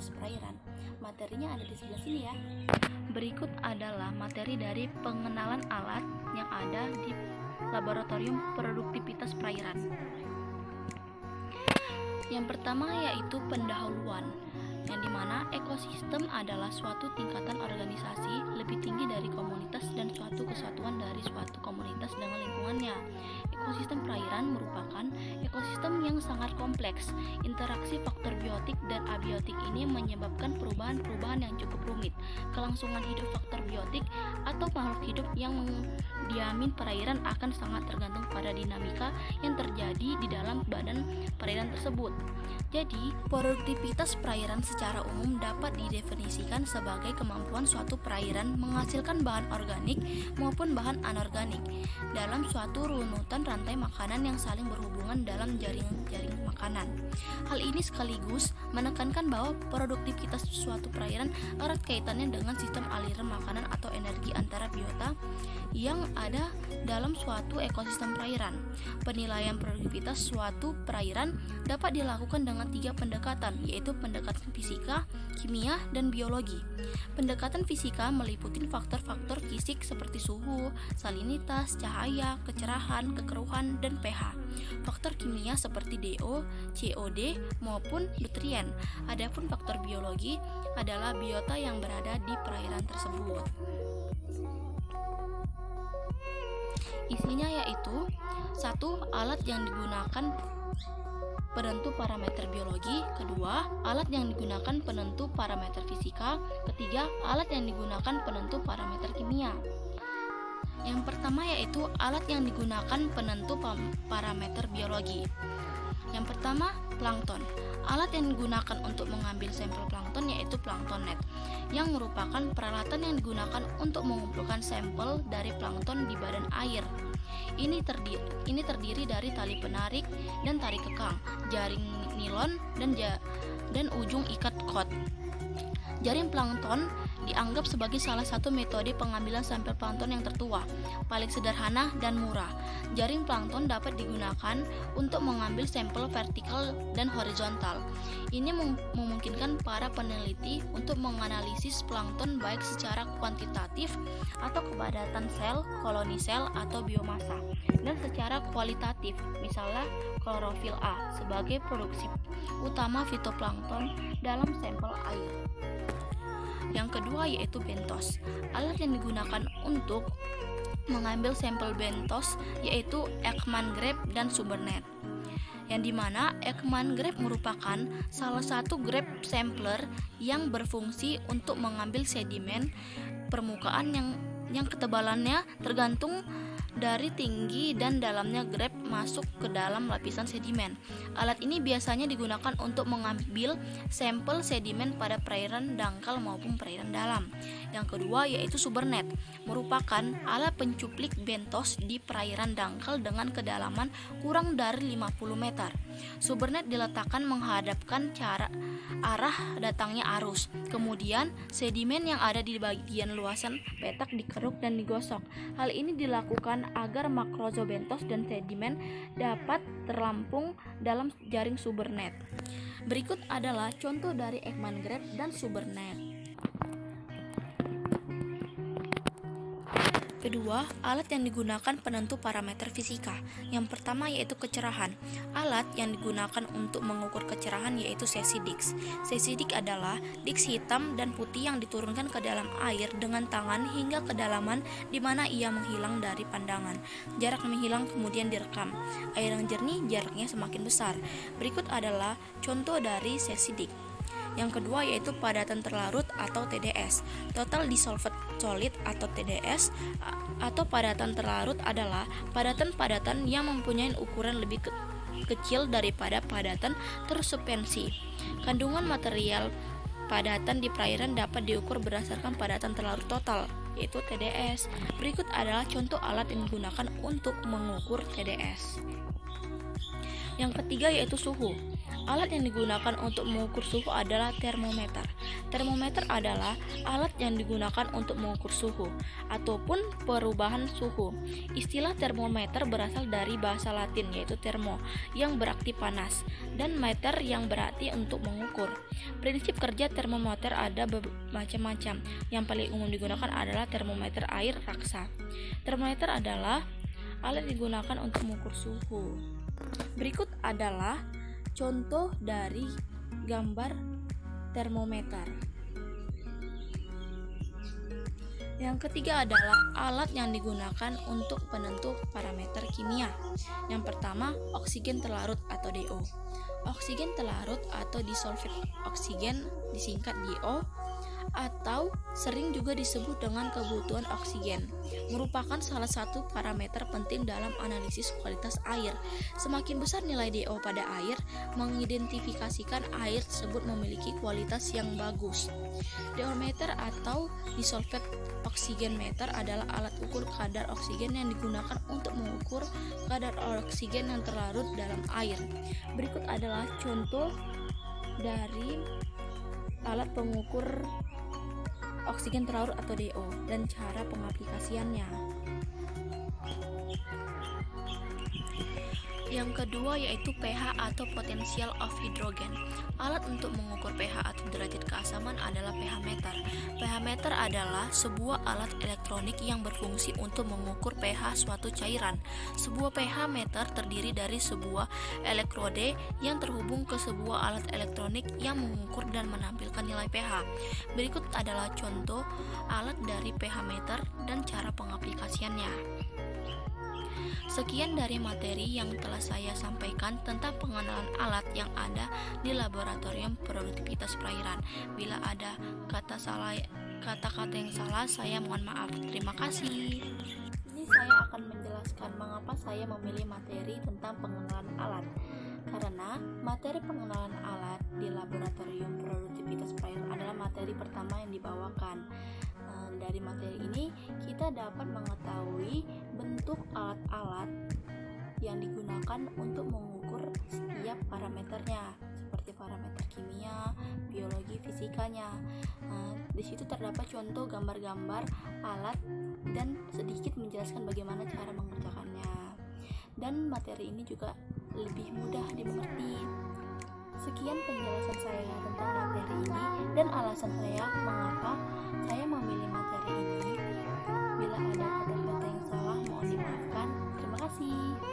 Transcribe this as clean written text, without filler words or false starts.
produktivitas perairan. Materinya ada di sebelah sini ya. Berikut adalah materi dari pengenalan alat yang ada di laboratorium produktivitas perairan. Yang pertama yaitu pendahuluan, yang dimana ekosistem adalah suatu tingkatan organisasi lebih tinggi dari komunitas dan suatu kesatuan dari suatu komunitas dengan lingkungannya. Ekosistem perairan merupakan ekosistem yang sangat kompleks. Interaksi faktor biotik dan abiotik ini menyebabkan perubahan-perubahan yang cukup rumit. Kelangsungan hidup faktor biotik atau makhluk hidup yang mendiami perairan akan sangat tergantung pada dinamika yang terjadi di dalam badan perairan tersebut. Jadi, produktivitas perairan secara umum dapat didefinisikan sebagai kemampuan suatu perairan menghasilkan bahan organik maupun bahan anorganik dalam suatu runutan rantai makanan yang saling berhubungan dalam jaring-jaring makanan. Hal ini sekaligus menekankan bahwa produktivitas suatu perairan erat kaitannya dengan sistem aliran makanan atau energi antara biota yang ada dalam suatu ekosistem perairan. Penilaian produktivitas suatu perairan dapat dilakukan dengan 3 pendekatan, yaitu pendekatan fisika, kimia, dan biologi. Pendekatan fisika meliputi faktor-faktor fisik seperti suhu, salinitas, cahaya, kecerahan, kekeruhan, dan pH. Faktor kimia seperti DO, COD, maupun nutrien. Adapun faktor biologi adalah biota yang berada di perairan tersebut. Isinya yaitu 1. Alat yang digunakan penentu parameter biologi. 2. Alat yang digunakan penentu parameter fisika. 3. Alat yang digunakan penentu parameter kimia. Yang pertama yaitu alat yang digunakan penentu parameter biologi. Yang pertama, plankton. Alat yang digunakan untuk mengambil sampel plankton yaitu plankton net, yang merupakan peralatan yang digunakan untuk mengumpulkan sampel dari plankton di badan air. Ini terdiri dari tali penarik dan tarik kekang, jaring nilon, dan ujung ikat kod. Jaring plankton dianggap sebagai salah satu metode pengambilan sampel plankton yang tertua, paling sederhana dan murah. Jaring plankton dapat digunakan untuk mengambil sampel vertikal dan horizontal. Ini memungkinkan para peneliti untuk menganalisis plankton baik secara kuantitatif atau kepadatan sel, koloni sel, atau biomasa, dan secara kualitatif, misalnya klorofil A sebagai produksi utama fitoplankton dalam sampel air. Yang kedua yaitu bentos. Alat yang digunakan untuk mengambil sampel bentos yaitu Ekman Greb dan Subernet, yang dimana Ekman Greb merupakan salah satu grab sampler yang berfungsi untuk mengambil sedimen permukaan yang ketebalannya tergantung dari tinggi dan dalamnya grab masuk ke dalam lapisan sedimen. Alat ini biasanya digunakan untuk mengambil sampel sedimen pada perairan dangkal maupun perairan dalam. Yang kedua yaitu Subernet, merupakan alat pencuplik bentos di perairan dangkal dengan kedalaman kurang dari 50 meter. Subernet diletakkan menghadapkan arah datangnya arus. Kemudian sedimen yang ada di bagian luasan petak dikeruk dan digosok. Hal ini dilakukan agar makrozobentos dan sedimen dapat terlampung dalam jaring Subernet. Berikut adalah contoh dari Ekman Greb dan Subernet. Kedua, alat yang digunakan penentu parameter fisika. Yang pertama yaitu kecerahan. Alat yang digunakan untuk mengukur kecerahan yaitu sesidiks. Sesidik adalah diks hitam dan putih yang diturunkan ke dalam air dengan tangan hingga kedalaman di mana ia menghilang dari pandangan. Jarak menghilang kemudian direkam. Air yang jernih jaraknya semakin besar. Berikut adalah contoh dari sesidik. Yang kedua yaitu padatan terlarut atau TDS. Total dissolved solid atau TDS atau padatan terlarut adalah padatan-padatan yang mempunyai ukuran lebih kecil daripada padatan tersuspensi. Kandungan material padatan di perairan dapat diukur berdasarkan padatan terlarut total, yaitu TDS. Berikut adalah contoh alat yang digunakan untuk mengukur TDS. Yang ketiga yaitu suhu. Alat yang digunakan untuk mengukur suhu adalah termometer. Termometer adalah alat yang digunakan untuk mengukur suhu ataupun perubahan suhu. Istilah termometer berasal dari bahasa Latin yaitu thermo yang berarti panas dan meter yang berarti untuk mengukur. Prinsip kerja termometer ada macam-macam. Yang paling umum digunakan adalah termometer air raksa. Termometer adalah alat yang digunakan untuk mengukur suhu. Berikut adalah contoh dari gambar termometer. Yang ketiga adalah alat yang digunakan untuk penentu parameter kimia. Yang pertama, oksigen terlarut atau DO. Oksigen terlarut atau dissolved oksigen disingkat DO atau sering juga disebut dengan kebutuhan oksigen, merupakan salah satu parameter penting dalam analisis kualitas air. Semakin besar nilai DO pada air, mengidentifikasikan air tersebut memiliki kualitas yang bagus. Diometer atau dissolved oxygen meter adalah alat ukur kadar oksigen yang digunakan untuk mengukur kadar oksigen yang terlarut dalam air. Berikut adalah contoh dari alat pengukur oksigen terlarut atau DO dan cara pengaplikasiannya. Yang kedua yaitu pH atau potential of hydrogen. Alat untuk mengukur pH atau derajat keasaman adalah pH meter. pH meter adalah sebuah alat elektronik yang berfungsi untuk mengukur pH suatu cairan. Sebuah pH meter terdiri dari sebuah elektrode yang terhubung ke sebuah alat elektronik yang mengukur dan menampilkan nilai pH. Berikut adalah contoh alat dari pH meter dan cara pengaplikasiannya. Sekian dari materi yang telah saya sampaikan tentang pengenalan alat yang ada di Laboratorium Produktivitas Perairan. Bila ada kata-kata yang salah, saya mohon maaf. Terima kasih. Ini saya akan menjelaskan mengapa saya memilih materi tentang pengenalan alat. Karena materi pengenalan alat di Laboratorium Produktivitas Perairan adalah materi pertama yang dibawakan. Dari materi ini kita dapat mengetahui bentuk alat-alat yang digunakan untuk mengukur setiap parameternya, seperti parameter kimia, biologi, fisikanya. Di situ terdapat contoh gambar-gambar alat dan sedikit menjelaskan bagaimana cara mengerjakannya. Dan materi ini juga lebih mudah dimengerti. Sekian penjelasan saya tentang materi ini dan alasan saya mengapa saya memilih materi ini. Bila ada kata-kata yang salah, mohon dimaafkan. Terima kasih.